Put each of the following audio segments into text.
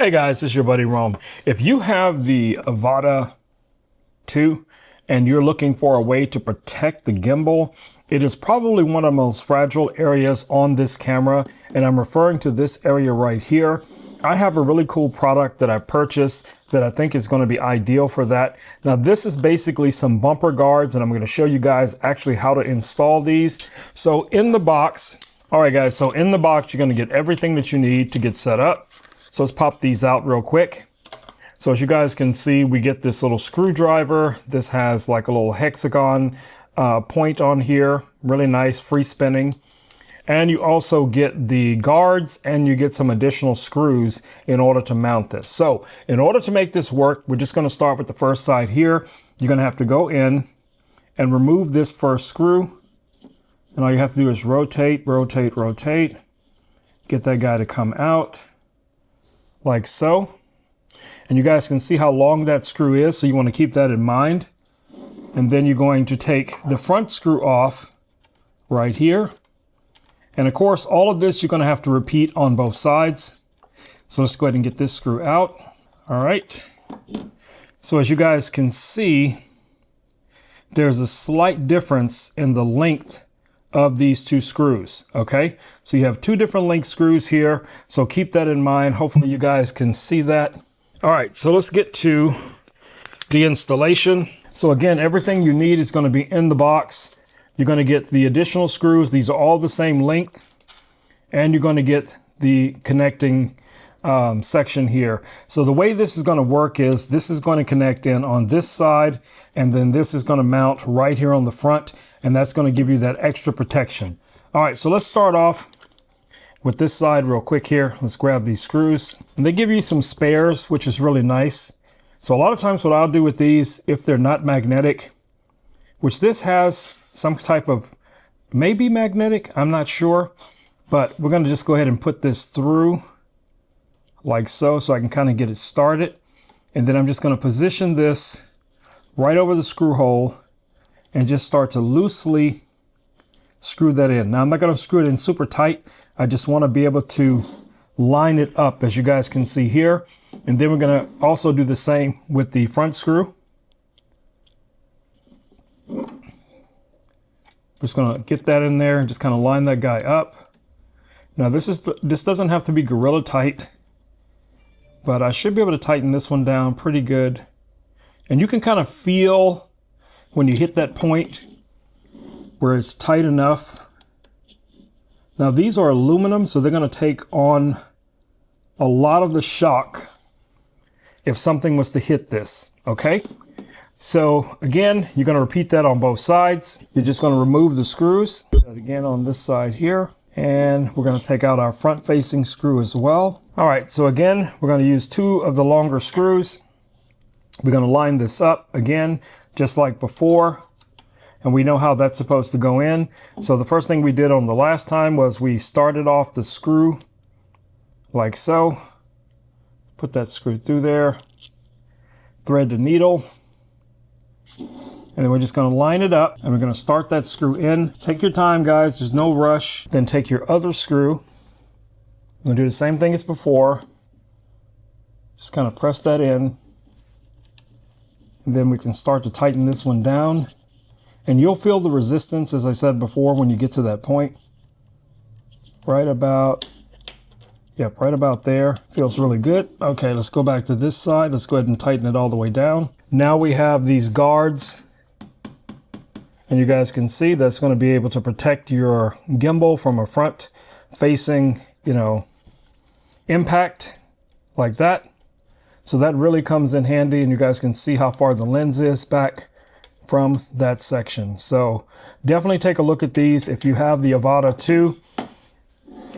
Hey guys, it's your buddy Rome. If you have the Avata 2 and you're looking for a way to protect the gimbal, it is probably one of the most fragile areas on this camera, and I'm referring to this area right here. I have a really cool product that I purchased that I think is going to be ideal for that. Now this is basically some bumper guards, and I'm going to show you guys actually how to install these. So in the box, all right guys, so in the box you're going to get everything that you need to get set up. So let's pop these out real quick. So as you guys can see, we get this little screwdriver. This has like a little hexagon point on here, really nice, free spinning. And you also get the guards and you get some additional screws in order to mount this. So in order to make this work, we're just going to start with the first side here. You're going to have to go in and remove this first screw. And all you have to do is rotate, rotate, rotate. Get that guy to come out like so. And you guys can see how long that screw is, so you want to keep that in mind. And then you're going to take the front screw off right here. And of course, all of this you're going to have to repeat on both sides. So let's go ahead and get this screw out. All right. So as you guys can see, there's a slight difference in the length of these two screws. Okay, so you have two different length screws here, so keep that in mind. Hopefully you guys can see that. All right, so let's get to the installation. So again, everything you need is going to be in the box. You're going to get the additional screws. These are all the same length, and you're going to get the connecting section here. So the way this is going to work is this is going to connect in on this side, and then this is going to mount right here on the front, and that's going to give you that extra protection. All right, so let's start off with this side real quick here. Let's grab these screws, and they give you some spares, which is really nice. So a lot of times what I'll do with these, if they're not magnetic, which this has some type of maybe magnetic, I'm not sure, but we're going to just go ahead and put this through like so I can kind of get it started. And then I'm just going to position this right over the screw hole and just start to loosely screw that in. Now I'm not going to screw it in super tight. I just want to be able to line it up, as you guys can see here. And then we're going to also do the same with the front screw. Just going to get that in there and just kind of line that guy up. Now this doesn't have to be gorilla tight, but I should be able to tighten this one down pretty good. And you can kind of feel when you hit that point where it's tight enough. Now these are aluminum, so they're going to take on a lot of the shock if something was to hit this, okay? So again, you're going to repeat that on both sides. You're just going to remove the screws. Again on this side here. And we're going to take out our front facing screw as well. All right, so again, we're going to use two of the longer screws. We're going to line this up again, just like before. And we know how that's supposed to go in. So the first thing we did on the last time was we started off the screw like so. Put that screw through there. Thread the needle. And then we're just going to line it up, and we're going to start that screw in. Take your time, guys. There's no rush. Then take your other screw. I'm going to do the same thing as before. Just kind of press that in. And then we can start to tighten this one down. And you'll feel the resistance, as I said before, when you get to that point. Right about there. Feels really good. Okay, let's go back to this side. Let's go ahead and tighten it all the way down. Now we have these guards. And you guys can see that's going to be able to protect your gimbal from a front facing, impact like that. So that really comes in handy, and you guys can see how far the lens is back from that section. So definitely take a look at these. If you have the Avata 2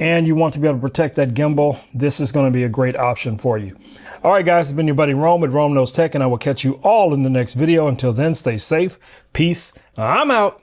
and you want to be able to protect that gimbal, this is going to be a great option for you. All right, guys, it's been your buddy Rome with Rome Knows Tech, and I will catch you all in the next video. Until then, stay safe. Peace. I'm out.